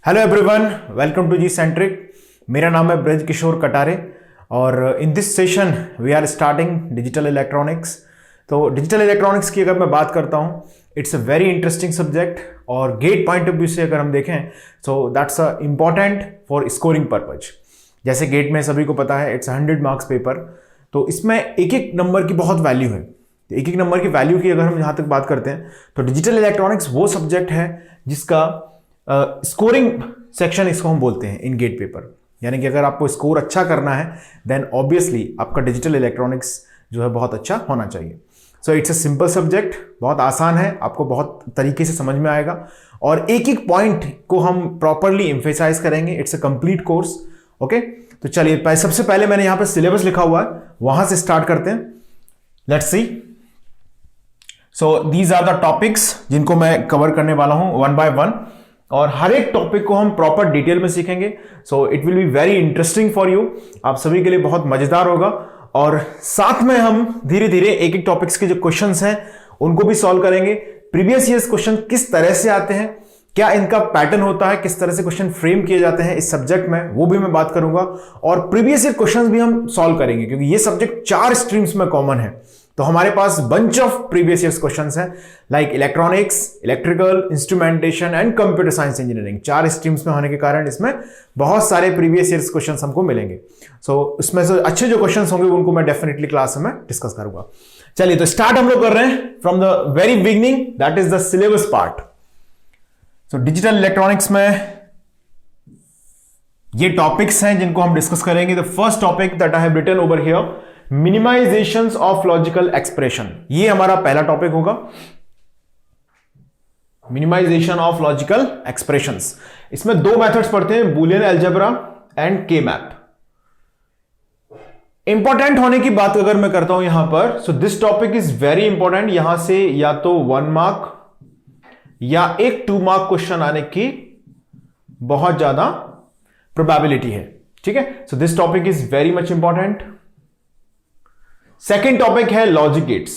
Hello everyone, welcome to G centric. मेरा नाम है ब्रज किशोर कटारे और in this session we are starting digital electronics. तो डिजिटल इलेक्ट्रॉनिक्स की अगर मैं बात करता हूँ, it's a very interesting subject और गेट पॉइंट ऑफ व्यू से अगर हम देखें so that's a important for scoring purpose. जैसे गेट में सभी को पता है इट्स 100 मार्क्स पेपर, तो इसमें एक एक नंबर की बहुत वैल्यू है। एक एक नंबर की वैल्यू की अगर हम यहाँ तक बात करते हैं तो डिजिटल इलेक्ट्रॉनिक्स वो सब्जेक्ट है जिसका स्कोरिंग सेक्शन इसको हम बोलते हैं इन गेट पेपर। यानी कि अगर आपको स्कोर अच्छा करना है देन ऑब्वियसली आपका डिजिटल इलेक्ट्रॉनिक्स जो है बहुत अच्छा होना चाहिए। So it's a simple subject, बहुत आसान है, आपको बहुत तरीके से समझ में आएगा और एक एक पॉइंट को हम प्रॉपरली एम्फेसाइज करेंगे। It's a complete course. Okay, तो चलिए सबसे पहले मैंने यहां पर सिलेबस लिखा हुआ है, वहां से स्टार्ट करते हैं। Let's see. So these are the topics जिनको मैं कवर करने वाला हूं वन बाय वन, और हर एक टॉपिक को हम प्रॉपर डिटेल में सीखेंगे। So it will be very interesting for you, आप सभी के लिए बहुत मजेदार होगा। और साथ में हम धीरे धीरे एक एक टॉपिक्स के जो क्वेश्चंस हैं उनको भी सॉल्व करेंगे। प्रीवियस ईयर्स क्वेश्चन किस तरह से आते हैं, क्या इनका पैटर्न होता है, किस तरह से क्वेश्चन फ्रेम किए जाते हैं इस सब्जेक्ट में, वो भी मैं बात करूंगा। और प्रीवियस ईयर क्वेश्चंस भी हम सॉल्व करेंगे क्योंकि ये सब्जेक्ट 4 स्ट्रीम्स में कॉमन है। तो हमारे पास bunch of previous years questions हैं like electronics, electrical, instrumentation and computer science engineering. 4 streams में होने के कारण इसमें बहुत सारे प्रीवियस ईयर्स क्वेश्चंस हमको मिलेंगे। सो उसमें से अच्छे जो क्वेश्चंस होंगे उनको मैं डेफिनेटली क्लास में डिस्कस करूंगा। चलिए तो स्टार्ट हम लोग कर रहे हैं from the very beginning, that is the syllabus part. So digital electronics में ये टॉपिक्स हैं जिनको हम डिस्कस करेंगे। The first topic that I have written over here, minimizations of logical expression. ये हमारा पहला टॉपिक होगा, मिनिमाइजेशन ऑफ लॉजिकल एक्सप्रेशंस। इसमें 2 मेथड्स पढ़ते हैं, बूलियन अलजेब्रा एंड के मैप। इंपॉर्टेंट होने की बात अगर मैं करता हूं यहां पर, so this topic is very important. यहां से या तो 1 मार्क या एक 2 मार्क क्वेश्चन आने की बहुत ज्यादा प्रोबेबिलिटी है। ठीक है, so this topic is very much important. Second topic है लॉजिक गेट्स।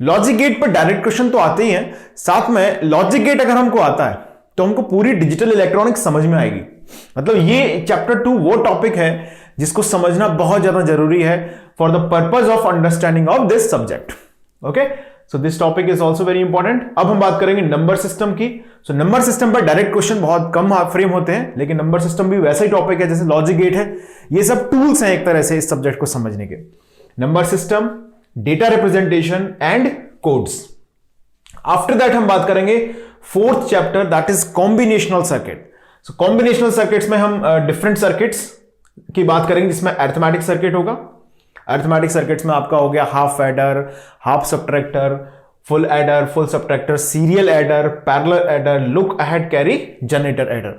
लॉजिक गेट पर डायरेक्ट क्वेश्चन तो आते ही हैं, साथ में लॉजिक गेट अगर हमको आता है तो हमको पूरी डिजिटल इलेक्ट्रॉनिक्स समझ में आएगी। मतलब ये चैप्टर 2 वो टॉपिक है जिसको समझना बहुत ज्यादा जरूरी है for the purpose of understanding of this subject. Okay, so this topic is also very important. अब हम बात करेंगे नंबर सिस्टम की। सो नंबर सिस्टम पर डायरेक्ट क्वेश्चन बहुत कम फ्रेम होते हैं, लेकिन नंबर सिस्टम भी वैसा ही टॉपिक है जैसे लॉजिक गेट है। ये सब टूल्स हैं एक तरह से इस सब्जेक्ट को समझने के। Number system, data representation and codes. After that हम बात करेंगे 4th chapter, that is combinational circuit. So combinational circuits में हम डिफरेंट सर्किट्स की बात करेंगे जिसमें अरिथमेटिक सर्किट होगा। अरिथमेटिक सर्किट्स में आपका हो गया half adder, half subtractor, full adder, full subtractor, serial adder, parallel adder, look ahead, carry, generator adder.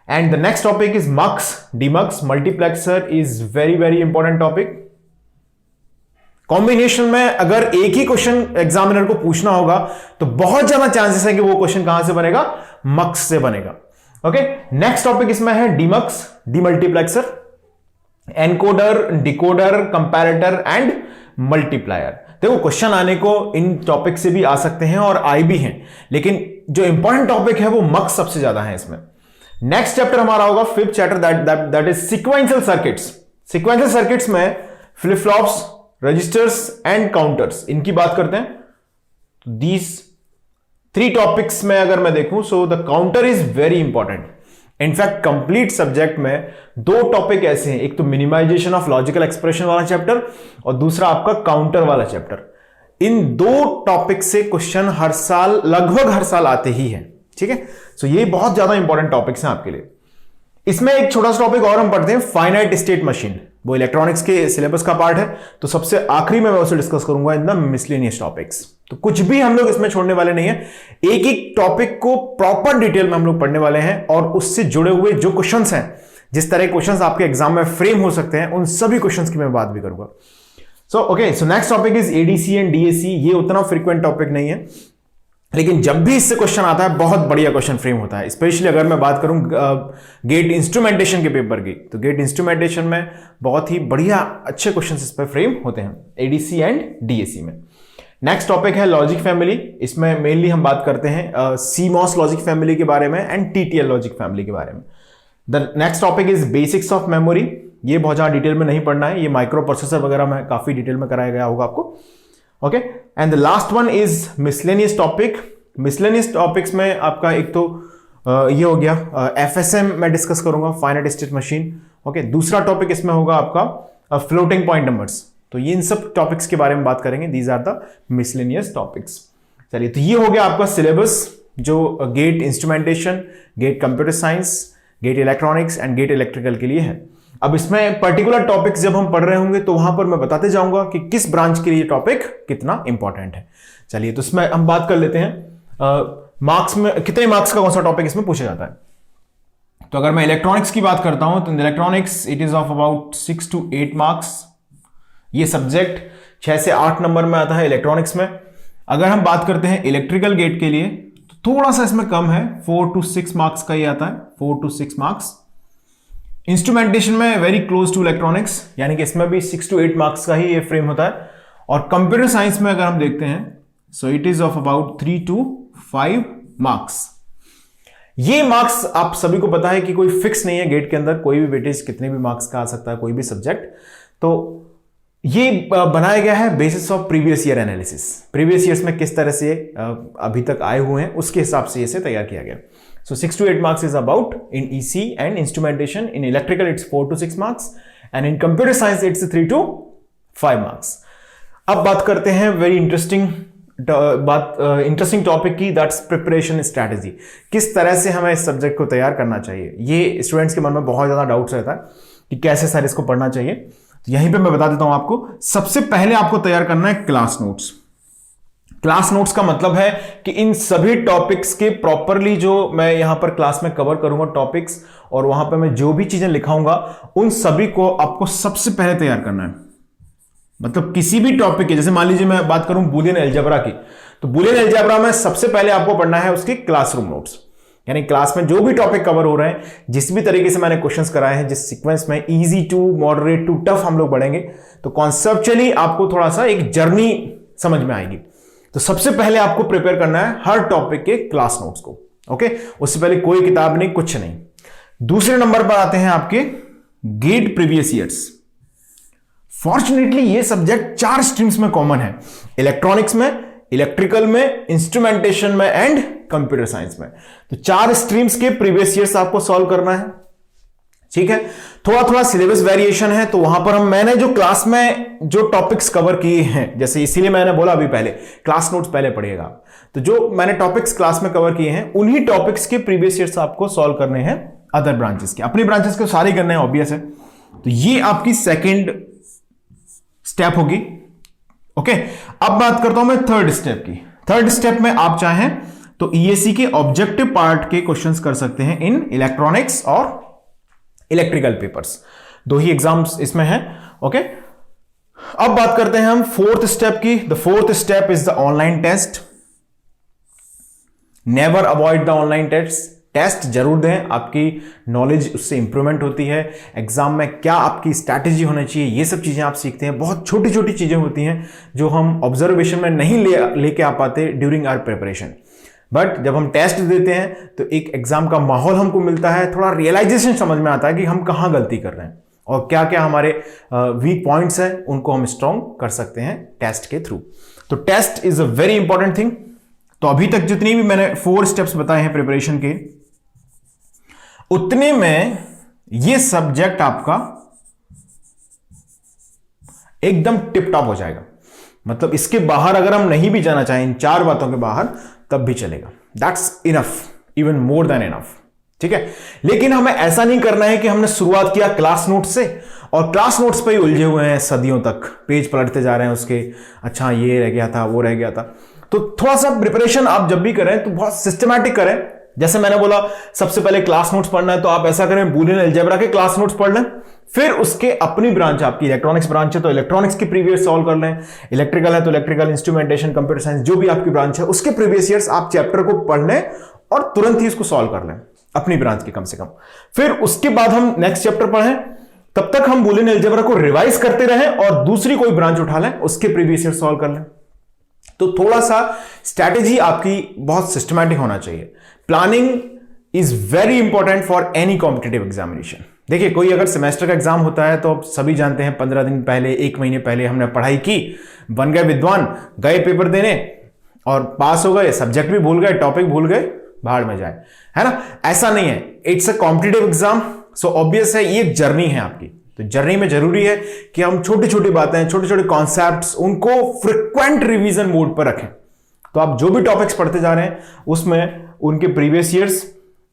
And the next topic is mux, demux, multiplexer is very very important topic. Combination में अगर एक ही question examiner को पूछना होगा तो बहुत ज्यादा chances है कि वो क्वेश्चन कहां से बनेगा, मक्स से बनेगा। ओके, नेक्स्ट टॉपिक इसमें है demux, demultiplexer, encoder, decoder, comparator and multiplier. देखो क्वेश्चन आने को इन टॉपिक से भी आ सकते हैं और आए भी हैं, लेकिन जो इंपॉर्टेंट टॉपिक है वो मक्स सबसे ज्यादा है इसमें। नेक्स्ट चैप्टर हमारा होगा 5th chapter, that is sequential circuits. Sequential circuits में flip flops, registers and counters, इनकी बात करते हैं। दीज 3 टॉपिक्स में अगर मैं देखूं so the counter is very important. In fact complete subject में 2 टॉपिक ऐसे हैं, एक तो मिनिमाइजेशन ऑफ लॉजिकल एक्सप्रेशन वाला चैप्टर और दूसरा आपका काउंटर वाला चैप्टर। इन 2 टॉपिक से क्वेश्चन हर साल, लगभग हर साल आते ही हैं। ठीक है, सो ये बहुत ज्यादा इंपॉर्टेंट टॉपिक्स हैं आपके लिए। इसमें एक छोटा सा टॉपिक और हम पढ़ते हैं, फाइनाइट स्टेट मशीन। वो इलेक्ट्रॉनिक्स के सिलेबस का पार्ट है, तो सबसे आखिरी में मैं उसे डिस्कस करूंगा इन द मिसलेनियस टॉपिक्स। तो कुछ भी हम लोग इसमें छोड़ने वाले नहीं है, एक एक टॉपिक को प्रॉपर डिटेल में हम लोग पढ़ने वाले हैं और उससे जुड़े हुए जो क्वेश्चंस हैं, जिस तरह क्वेश्चंस आपके एग्जाम में फ्रेम हो सकते हैं, उन सभी क्वेश्चंस की मैं बात भी करूंगा। So next topic is ADC and DAC. ये उतना फ्रीक्वेंट टॉपिक नहीं है, लेकिन जब भी इससे क्वेश्चन आता है बहुत बढ़िया क्वेश्चन फ्रेम होता है। स्पेशली अगर मैं बात करूं गेट इंस्ट्रूमेंटेशन के पेपर की, तो गेट इंस्ट्रूमेंटेशन में बहुत ही बढ़िया अच्छे क्वेश्चन इस पर फ्रेम होते हैं एडीसी एंड डीएसी में। नेक्स्ट टॉपिक है लॉजिक फैमिली। इसमें मेनली हम बात करते हैं सीमॉस लॉजिक फैमिली के बारे में एंड टीटीएल लॉजिक फैमिली के बारे में। The next topic is basics of memory. ये बहुत ज़्यादा डिटेल में नहीं पढ़ना है, ये माइक्रो प्रोसेसर वगैरह में काफ़ी डिटेल में कराया गया होगा आपको। Okay, and the last one is miscellaneous topic. Miscellaneous topics में आपका एक तो ये हो गया एफएसएम मैं डिस्कस करूंगा, फाइनाइट स्टेट मशीन। ओके, दूसरा टॉपिक इसमें होगा आपका फ्लोटिंग पॉइंट नंबर्स। तो ये इन सब टॉपिक्स के बारे में बात करेंगे। These are the miscellaneous topics. चलिए, तो ये हो गया आपका सिलेबस जो GATE instrumentation, GATE computer science, GATE electronics and GATE electrical के लिए है। अब इसमें पर्टिकुलर टॉपिक्स जब हम पढ़ रहे होंगे तो वहां पर मैं बताते जाऊंगा कि किस ब्रांच के लिए टॉपिक कितना इंपॉर्टेंट है। चलिए, तो इसमें हम बात कर लेते हैं मार्क्स में कितने मार्क्स का कौन सा टॉपिक इसमें पूछा जाता है। तो अगर मैं इलेक्ट्रॉनिक्स की बात करता हूं तो electronics it is of about 6 to 8 marks. ये सब्जेक्ट 6 से 8 नंबर में आता है इलेक्ट्रॉनिक्स में। अगर हम बात करते हैं इलेक्ट्रिकल गेट के लिए तो थोड़ा सा इसमें कम है, 4 to 6 मार्क्स का ही आता है, 4 to 6 मार्क्स। इंस्ट्रूमेंटेशन में वेरी क्लोज टू इलेक्ट्रॉनिक्स, यानी कि इसमें भी 6 to 8 मार्क्स का ही ये फ्रेम होता है। और कंप्यूटर साइंस में अगर हम देखते हैं so it is of about 3 to 5 marks. ये मार्क्स आप सभी को पता है कि कोई फिक्स नहीं है गेट के अंदर, कोई भी वेटेज कितने भी मार्क्स का आ सकता है कोई भी सब्जेक्ट। तो ये बनाया गया है basis of previous year analysis. Previous years में किस तरह से अभी तक आए हुए हैं उसके हिसाब से इसे तैयार किया गया। So 6 to 8 marks is about in EC and instrumentation. In electrical it's 4 to 6 marks and in computer science it's 3 to 5 marks. अब बात करते हैं वेरी इंटरेस्टिंग टॉपिक की, दैट्स प्रिपरेशन स्ट्रैटेजी। किस तरह से हमें इस सब्जेक्ट को तैयार करना चाहिए। ये स्टूडेंट्स के मन में बहुत ज्यादा डाउट्स रहता है कि कैसे सर इसको पढ़ना चाहिए। तो यहीं पे मैं बता देता हूं आपको। सबसे पहले आपको तैयार करना है क्लास नोट्स। क्लास नोट्स का मतलब है कि इन सभी टॉपिक्स के प्रॉपरली जो मैं यहां पर क्लास में कवर करूंगा टॉपिक्स, और वहां पर मैं जो भी चीजें लिखाऊंगा उन सभी को आपको सबसे पहले तैयार करना है। मतलब किसी भी टॉपिक के, जैसे मान लीजिए मैं बात करूं बूलियन अलजेब्रा की, तो बूलियन अलजेब्रा में सबसे पहले आपको पढ़ना है उसकी क्लासरूम नोट्स। यानी क्लास में जो भी टॉपिक कवर हो रहे हैं, जिस भी तरीके से मैंने क्वेश्चंस कराए हैं, जिस सीक्वेंस में easy to moderate to tough हम लोग बढ़ेंगे, तो कॉन्सेप्चुअली आपको थोड़ा सा एक जर्नी समझ में आएगी। तो सबसे पहले आपको प्रिपेयर करना है हर टॉपिक के क्लास नोट्स को। ओके, उससे पहले कोई किताब नहीं, कुछ नहीं। दूसरे नंबर पर आते हैं आपके गेट प्रीवियस ईयर्स। फॉर्चुनेटली ये सब्जेक्ट 4 स्ट्रीम्स में कॉमन है, इलेक्ट्रॉनिक्स में, इलेक्ट्रिकल में, इंस्ट्रूमेंटेशन में एंड कंप्यूटर साइंस में। तो 4 स्ट्रीम्स के प्रीवियस ईयर्स आपको सॉल्व करना है। ठीक है, थोड़ा थोड़ा सिलेबस वेरिएशन है, तो वहां पर मैंने जो क्लास में जो टॉपिक्स कवर किए हैं, जैसे इसीलिए मैंने बोला अभी पहले क्लास नोट्स पहले पढ़िएगा। तो जो मैंने टॉपिक्स क्लास में कवर किए हैं उन्हीं टॉपिक्स के प्रीवियस ईयर्स आपको सॉल्व करने हैं अदर ब्रांचेस के। अपनी ब्रांचेस के सारे करने हैं, ऑब्वियस है। तो ये आपकी सेकेंड स्टेप होगी। ओके, अब बात करता हूं मैं थर्ड स्टेप की। थर्ड स्टेप में आप चाहें तो ईएससी के ऑब्जेक्टिव पार्ट के क्वेश्चंस कर सकते हैं इन इलेक्ट्रॉनिक्स और इलेक्ट्रिकल पेपर्स। 2 ही एग्जाम्स इसमें हैं। ओके, अब बात करते हैं हम फोर्थ स्टेप की। The fourth step is the online test. Never avoid the online test. Test जरूर दें, आपकी नॉलेज उससे इंप्रूवमेंट होती है। एग्जाम में क्या आपकी स्ट्रैटेजी होनी चाहिए, ये सब चीजें आप सीखते हैं। बहुत छोटी छोटी चीजें होती हैं जो हम ऑब्जर्वेशन में नहीं लेके आ पाते ड्यूरिंग आवर प्रिपरेशन। बट जब हम टेस्ट देते हैं तो एक एग्जाम का माहौल हमको मिलता है, थोड़ा रियलाइजेशन समझ में आता है कि हम कहाँ गलती कर रहे हैं और क्या क्या हमारे वीक पॉइंट्स हैं, उनको हम स्ट्रॉन्ग कर सकते हैं टेस्ट के थ्रू। तो test is a very important thing. तो अभी तक जितनी भी मैंने 4 स्टेप्स बताए हैं प्रिपरेशन के, उतने में ये सब्जेक्ट आपका एकदम टिप टॉप हो जाएगा। मतलब इसके बाहर अगर हम नहीं भी जाना चाहें, इन 4 बातों के बाहर, तब भी चलेगा। That's enough, even more than enough. ठीक है, लेकिन हमें ऐसा नहीं करना है कि हमने शुरुआत किया क्लास नोट्स से और क्लास नोट्स पे ही उलझे हुए हैं सदियों तक, पेज पलटते जा रहे हैं उसके, अच्छा ये रह गया था, वो रह गया था। तो थोड़ा सा प्रिपरेशन आप जब भी करें तो बहुत सिस्टमैटिक करें। जैसे मैंने बोला सबसे पहले क्लास नोट्स पढ़ना है, तो आप ऐसा करें बूलियन अलजेब्रा के क्लास नोट्स पढ़ लें, फिर उसके अपनी ब्रांच, आपकी इलेक्ट्रॉनिक्स ब्रांच है तो इलेक्ट्रॉनिक्स की प्रीवियस सॉल्व कर लें, इलेक्ट्रिकल है तो इलेक्ट्रिकल, इंस्ट्रूमेंटेशन, कंप्यूटर साइंस, जो भी आपकी ब्रांच है उसके प्रीवियस ईयर्स आप चैप्टर को पढ़ लें और तुरंत ही इसको सॉल्व कर लें अपनी ब्रांच के कम से कम। फिर उसके बाद हम नेक्स्ट चैप्टर पढ़ें, तब तक हम बूलियन अलजेब्रा को रिवाइज करते रहें और दूसरी कोई ब्रांच उठा लें, उसके प्रीवियस ईयर सॉल्व कर लें। तो थोड़ा सा स्ट्रैटेजी आपकी बहुत सिस्टमैटिक होना चाहिए। Planning is very important for any competitive examination. देखिए, कोई अगर सेमेस्टर का एग्जाम होता है तो आप सभी जानते हैं 15 दिन पहले, 1 महीने पहले हमने पढ़ाई की, बन गए विद्वान, गए पेपर देने और पास हो गए, सब्जेक्ट भी भूल गए, टॉपिक भूल गए, भाड़ में जाए, है ना। ऐसा नहीं है, it's a competitive exam. So obvious है ये एक जर्नी है आपकी। तो जर्नी में जरूरी है कि हम छोटी छोटी बातें, छोटे छोटे कॉन्सेप्ट्स, उनको फ्रिक्वेंट रिवीजन मोड पर रखें। तो आप जो भी टॉपिक्स पढ़ते जा रहे हैं उसमें उनके प्रीवियस ईयर्स,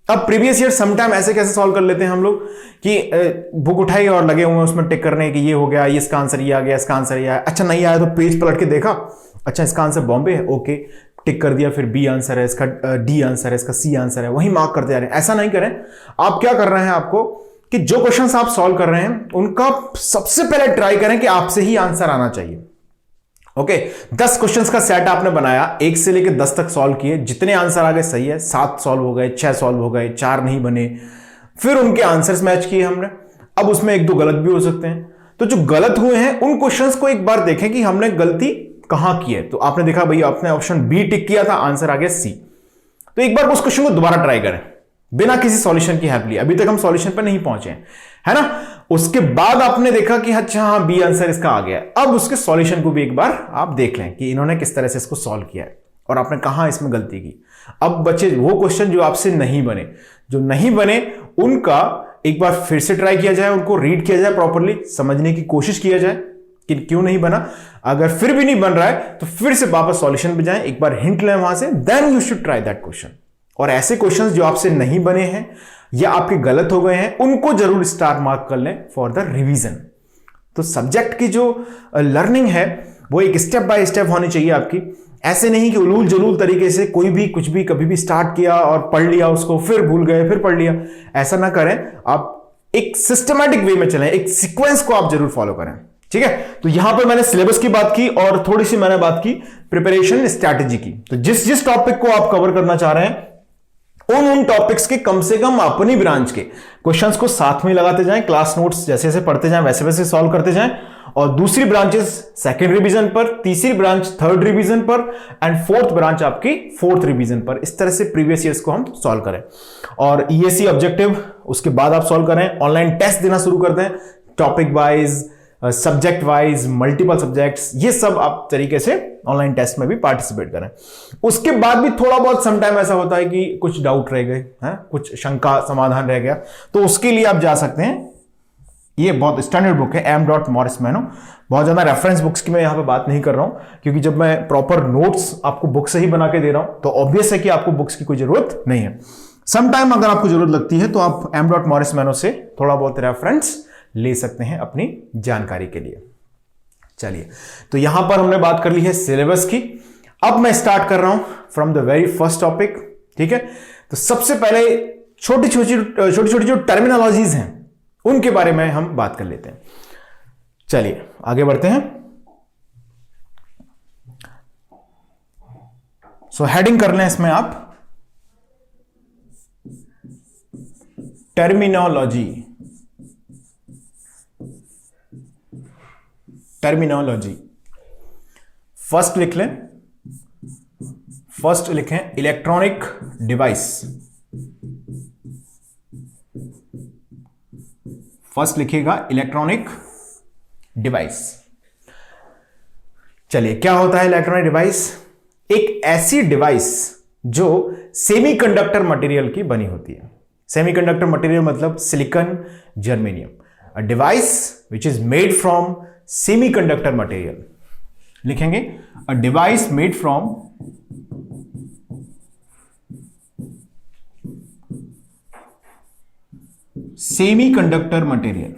अब प्रीवियस ईयर समटाइम ऐसे कैसे सॉल्व कर लेते हैं हम लोग कि बुक उठाई और लगे हुए हैं उसमें टिक करने कि ये हो गया, ये इसका आंसर ये आ गया, इसका आंसर ये आया। अच्छा नहीं आया तो पेज पलट के देखा, अच्छा इसका आंसर बॉम्बे है, ओके टिक कर दिया, फिर बी आंसर है इसका, डी आंसर है इसका, सी आंसर है, वही मार्क करते जा रहे हैं। ऐसा नहीं करें। आप क्या कर रहे हैं, आपको कि जो क्वेश्चंस आप सॉल्व कर रहे हैं उनका सबसे पहले ट्राई करें कि आपसे ही आंसर आना चाहिए। ओके 10 क्वेश्चंस का सेट आपने बनाया, 1 से लेकर 10 तक सॉल्व किए, जितने आंसर आ गए सही है, 7 सॉल्व हो गए, 6 सॉल्व हो गए, 4 नहीं बने, फिर उनके आंसर्स मैच किए हमने। अब उसमें 1-2 गलत भी हो सकते हैं, तो जो गलत हुए हैं उन क्वेश्चंस को एक बार देखें कि हमने गलती कहां की है। तो आपने देखा भैया आपने ऑप्शन बी टिक किया था, आंसर आ गया सी, तो एक बार उस क्वेश्चन को दोबारा ट्राई करें बिना किसी सॉल्यूशन की हेल्प लिए। अभी तक हम सॉल्यूशन पर नहीं पहुंचे हैं, है ना। उसके बाद आपने देखा कि अच्छा हाँ बी आंसर इसका आ गया, अब उसके सॉल्यूशन को भी एक बार आप देख लें कि इन्होंने किस तरह से इसको सॉल्व किया है और आपने कहां इसमें गलती की। अब बचे वो क्वेश्चन जो आपसे नहीं बने, जो नहीं बने उनका एक बार फिर से ट्राई किया जाए, उनको रीड किया जाए, प्रॉपरली समझने की कोशिश किया जाए कि क्यों नहीं बना। अगर फिर भी नहीं बन रहा है तो फिर से वापस सॉल्यूशन पे जाएं, एक बार हिंट लें वहां से, then you should try that question. और ऐसे क्वेश्चंस जो आपसे नहीं बने हैं या आपके गलत हो गए हैं उनको जरूर स्टार मार्क कर लें फॉर द रिवीजन। तो सब्जेक्ट की जो लर्निंग है वो एक स्टेप बाय स्टेप होनी चाहिए आपकी। ऐसे नहीं कि उलूल जलूल तरीके से कोई भी कुछ भी कभी भी स्टार्ट किया और पढ़ लिया उसको, फिर भूल गए, फिर पढ़ लिया। ऐसा ना करें, आप एक सिस्टमैटिक वे में चलें, एक सीक्वेंस को आप जरूर फॉलो करें, ठीक है। तो यहां पर मैंने सिलेबस की बात की और थोड़ी सी मैंने बात की प्रिपरेशन स्ट्रैटेजी की। तो जिस जिस टॉपिक को आप कवर करना चाह रहे हैं उन टॉपिक्स के कम से कम अपनी ब्रांच के क्वेश्चंस को साथ में लगाते जाएं, क्लास नोट्स जैसे जैसे पढ़ते जाएं वैसे वैसे सॉल्व करते जाएं, और दूसरी ब्रांचेस सेकंड रिवीजन पर, तीसरी ब्रांच थर्ड रिवीजन पर एंड फोर्थ ब्रांच आपकी फोर्थ रिवीजन पर। इस तरह से प्रीवियस ईयर्स को हम सॉल्व करें और ईएसी ऑब्जेक्टिव उसके बाद आप सॉल्व करें। ऑनलाइन टेस्ट देना शुरू कर दें, topic wise, subject wise, multiple subjects, ये सब आप तरीके से ऑनलाइन टेस्ट में भी पार्टिसिपेट करें। उसके बाद भी थोड़ा बहुत समटाइम ऐसा होता है कि कुछ डाउट रह गए हैं, कुछ शंका समाधान रह गया, तो उसके लिए आप जा सकते हैं। ये बहुत स्टैंडर्ड बुक है, M.Morris Mano। बहुत ज्यादा रेफरेंस बुक्स की मैं यहां पे बात नहीं कर रहा हूं, क्योंकि जब मैं प्रॉपर नोट्स आपको बुक से ही बना के दे रहा हूं तो ऑब्वियस है कि आपको बुक्स की कोई जरूरत नहीं है। समटाइम अगर आपको जरूरत लगती है तो आप M.Morris Mano से थोड़ा बहुत रेफरेंस ले सकते हैं अपनी जानकारी के लिए। चलिए, तो यहां पर हमने बात कर ली है सिलेबस की। अब मैं स्टार्ट कर रहा हूं from the very first topic, ठीक है। तो सबसे पहले छोटी छोटी जो टर्मिनोलॉजीज हैं उनके बारे में हम बात कर लेते हैं। चलिए आगे बढ़ते हैं। सो हेडिंग कर लें इसमें आप टर्मिनोलॉजी। टर्मिनोलॉजी फर्स्ट लिख लें, फर्स्ट लिखें इलेक्ट्रॉनिक डिवाइस। फर्स्ट लिखिएगा इलेक्ट्रॉनिक डिवाइस। चलिए, क्या होता है इलेक्ट्रॉनिक डिवाइस? एक ऐसी डिवाइस जो सेमीकंडक्टर मटेरियल की बनी होती है। सेमीकंडक्टर मटेरियल मतलब silicon, germanium. A device which is made from semiconductor material. लिखेंगे a device made from semiconductor material.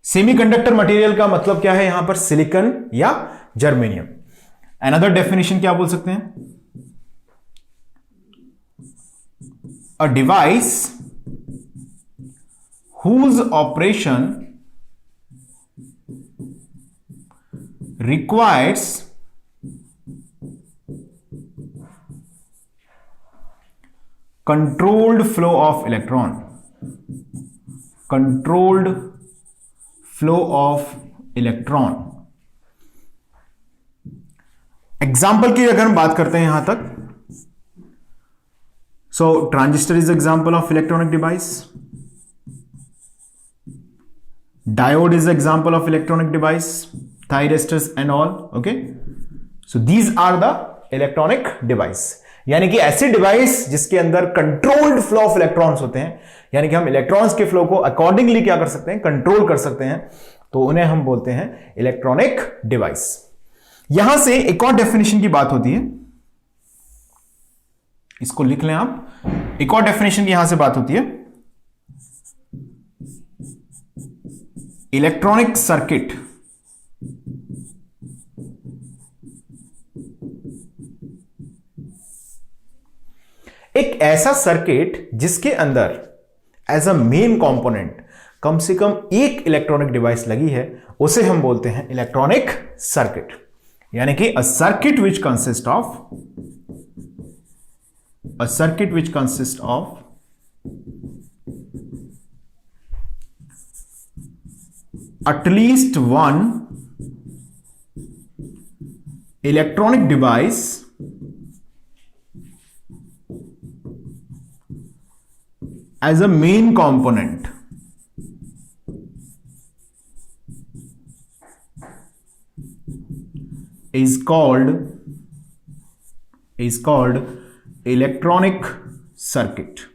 Semiconductor material का मतलब क्या है यहां पर? सिलिकॉन या जर्मेनियम। अनदर डेफिनेशन क्या बोल सकते हैं? A device whose operation requires controlled flow of electron, controlled flow of electron. Example की अगर हम बात करते हैं यहां तक, so transistor is example of electronic device, diode is example of electronic device, thyristors and all. Okay, so these are the electronic device, यानी कि ऐसे डिवाइस जिसके अंदर कंट्रोल्ड फ्लो ऑफ इलेक्ट्रॉन्स होते हैं, यानी कि हम इलेक्ट्रॉन्स के फ्लो को अकॉर्डिंगली क्या कर सकते हैं, कंट्रोल कर सकते हैं, तो उन्हें हम बोलते हैं इलेक्ट्रॉनिक डिवाइस। यहां से एक और डेफिनेशन की बात होती है, इसको लिख लें आप। एक और डेफिनेशन की यहां से बात होती है, इलेक्ट्रॉनिक सर्किट एक ऐसा सर्किट जिसके अंदर एज अ मेन कंपोनेंट कम से कम एक इलेक्ट्रॉनिक डिवाइस लगी है, उसे हम बोलते हैं इलेक्ट्रॉनिक सर्किट। यानी कि a circuit which consist of at least one electronic device as a main component is called electronic circuit।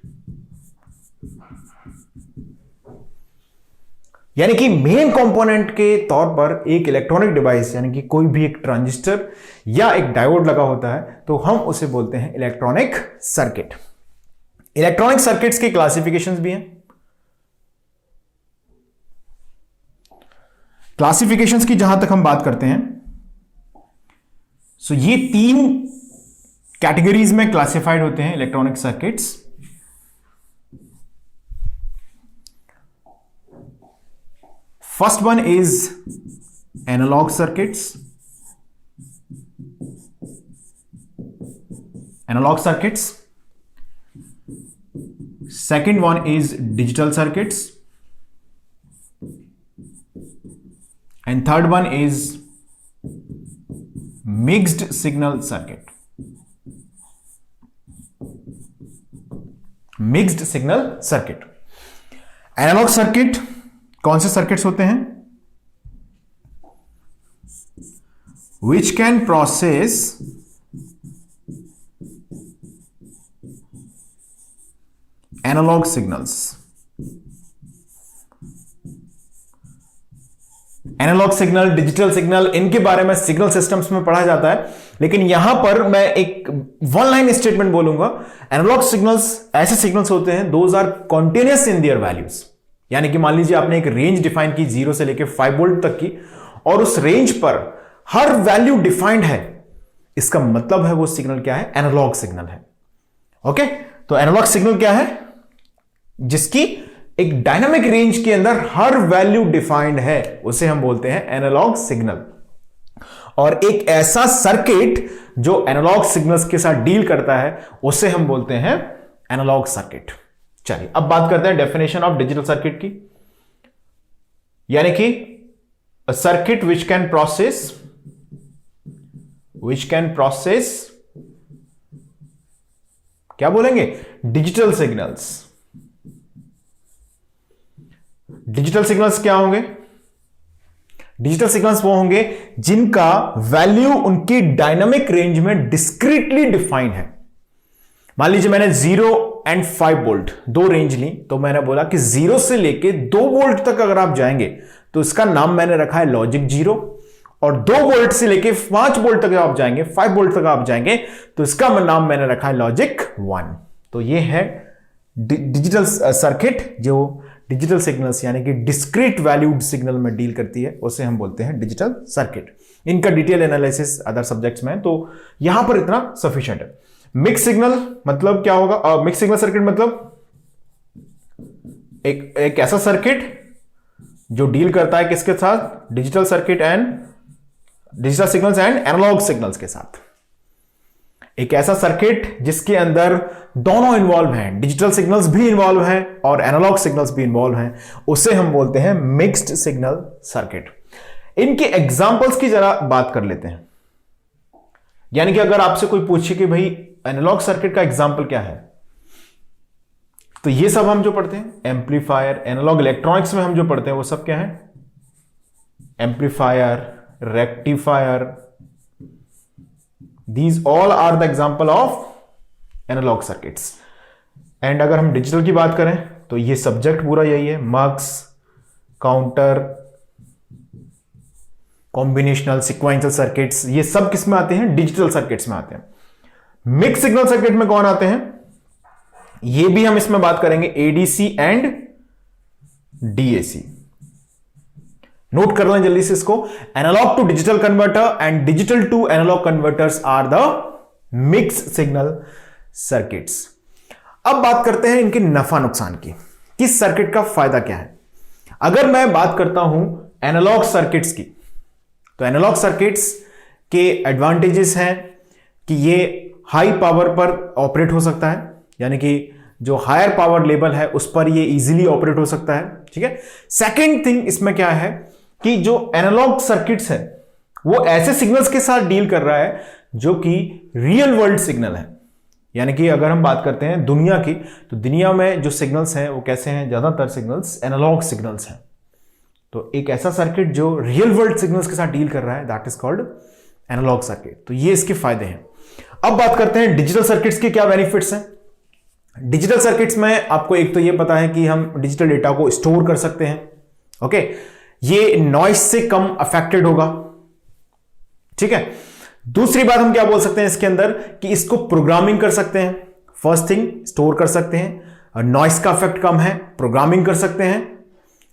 यानी कि मेन कंपोनेंट के तौर पर एक इलेक्ट्रॉनिक डिवाइस, यानी कि कोई भी एक ट्रांजिस्टर या एक डायोड लगा होता है, तो हम उसे बोलते हैं इलेक्ट्रॉनिक सर्किट। इलेक्ट्रॉनिक सर्किट्स के क्लासिफिकेशंस भी हैं। क्लासिफिकेशंस की जहां तक हम बात करते हैं, सो ये 3 कैटेगरीज में क्लासिफाइड होते हैं electronic circuits. First one is analog circuits. Second one is digital circuits. And third one is mixed signal circuit. Mixed signal circuit. Analog circuit कौन से सर्किट्स होते हैं? Which can process analog signals. Analogue signal, digital signal, इनके बारे में signal systems में पढ़ा जाता है, लेकिन यहां पर मैं एक वन लाइन स्टेटमेंट बोलूंगा। एनालॉग सिग्नल्स ऐसे सिग्नल्स होते हैं, those are continuous in their values. यानी कि मान लीजिए आपने एक रेंज डिफाइन की 0 से लेकर 5 वोल्ट तक की, और उस रेंज पर हर वैल्यू डिफाइंड है, इसका मतलब है वो सिग्नल क्या है? एनालॉग सिग्नल है। ओके, तो एनालॉग सिग्नल क्या है? जिसकी एक डायनामिक रेंज के अंदर हर वैल्यू डिफाइंड है, उसे हम बोलते हैं एनालॉग सिग्नल। और एक ऐसा सर्किट जो एनालॉग सिग्नल्स के साथ डील करता है, उसे हम बोलते हैं एनालॉग सर्किट। चलिए अब बात करते हैं डेफिनेशन ऑफ डिजिटल सर्किट की। यानी कि a circuit which can process क्या बोलेंगे? Digital signals. डिजिटल सिग्नल्स क्या होंगे? डिजिटल सिग्नल्स वो होंगे जिनका वैल्यू उनकी डायनामिक रेंज में डिस्क्रीटली डिफाइंड है। मान लीजिए मैंने 0 एंड 5 वोल्ट दो रेंज ली, तो मैंने बोला कि 0 से लेके 2 वोल्ट तक अगर आप जाएंगे तो इसका नाम मैंने रखा है लॉजिक 0, और 2 वोल्ट से लेके 5 वोल्ट तक आप जाएंगे, 5 वोल्ट तक आप जाएंगे, तो इसका नाम मैंने रखा है लॉजिक 1। तो ये है डिजिटल सर्किट जो डिजिटल सिग्नल्स यानी कि डिस्क्रीट वैल्यूड सिग्नल में डील करती है, उसे हम बोलते हैं डिजिटल सर्किट। इनका डिटेल एनालिसिस अदर सब्जेक्ट्स में, तो यहां पर इतना सफिशिएंट है। मिक्स सिग्नल मतलब क्या होगा? मिक्स सिग्नल सर्किट मतलब एक ऐसा सर्किट जो डील करता है किसके साथ? Digital signals and analogue signals के साथ। एक ऐसा सर्किट जिसके अंदर दोनों इन्वॉल्व हैं, डिजिटल सिग्नल्स भी इन्वॉल्व हैं और एनालॉग सिग्नल्स भी इन्वॉल्व हैं, उसे हम बोलते हैं मिक्स्ड सिग्नल सर्किट। इनके एग्जाम्पल्स की जरा बात कर लेते हैं। यानी कि अगर आपसे कोई पूछे कि भाई एनालॉग सर्किट का एग्जाम्पल क्या है, तो ये सब हम जो पढ़ते हैं एम्पलीफायर, एनालॉग इलेक्ट्रॉनिक्स में हम जो पढ़ते हैं वो सब क्या है, amplifier, rectifier, these all are the example of analogue circuits. And अगर हम डिजिटल की बात करें तो ये सब्जेक्ट पूरा यही है, मक्स, काउंटर, कॉम्बिनेशनल, सिक्वेंशियल सर्किट्स, ये सब किस में आते हैं, डिजिटल सर्किट्स में आते हैं। मिक्स सिग्नल सर्किट में कौन आते हैं, ये भी हम इसमें बात करेंगे, एडीसी एंड डीएसी। नोट कर लें जल्दी से इसको, analogue to digital converter and digital to analogue converters are the mix signal circuits. अब बात करते हैं इनके नफा नुकसान की, किस सर्किट का फायदा क्या है। अगर मैं बात करता हूं एनालॉग सर्किट्स की, तो एनालॉग सर्किट्स के एडवांटेजेस हैं कि ये हाई पावर पर ऑपरेट हो सकता है, यानी कि जो हायर पावर लेवल है उस पर ये इजीली ऑपरेट हो सकता है, ठीक है। सेकेंड थिंग इसमें क्या है कि जो एनालॉग सर्किट्स है वो ऐसे सिग्नल्स के साथ डील कर रहा है जो कि रियल वर्ल्ड सिग्नल है। यानी कि अगर हम बात करते हैं दुनिया की, तो दुनिया में जो सिग्नल्स हैं वो कैसे हैं, ज्यादातर सिग्नल्स एनालॉग सिग्नल्स हैं। तो एक ऐसा सर्किट जो रियल वर्ल्ड सिग्नल्स के साथ डील कर रहा है, that is called analogue circuit. तो ये इसके फायदे हैं। अब बात करते हैं डिजिटल सर्किट्स के क्या बेनिफिट्स हैं। डिजिटल सर्किट्स में आपको एक तो ये पता है कि हम डिजिटल डेटा को स्टोर कर सकते हैं, ओके, ये नॉइस से कम अफेक्टेड होगा, ठीक है। दूसरी बात हम क्या बोल सकते हैं इसके अंदर कि इसको प्रोग्रामिंग कर सकते हैं। फर्स्ट थिंग, स्टोर कर सकते हैं, नॉइस का इफेक्ट कम है, प्रोग्रामिंग कर सकते हैं,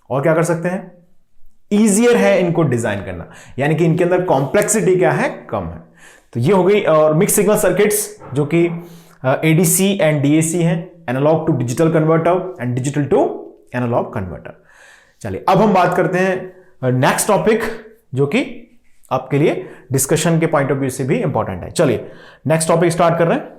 और क्या कर सकते हैं, ईजियर है इनको डिजाइन करना, यानी कि इनके अंदर कॉम्प्लेक्सिटी क्या है, कम है। तो ये हो गई। और मिक्स सिग्नल सर्किट्स जो कि एडीसी एंड डीएसी हैं, analogue to digital converter and digital to analogue converter. चलिए अब हम बात करते हैं नेक्स्ट टॉपिक जो कि आपके लिए डिस्कशन के पॉइंट ऑफ व्यू से भी इंपॉर्टेंट है। चलिए नेक्स्ट टॉपिक स्टार्ट कर रहे हैं।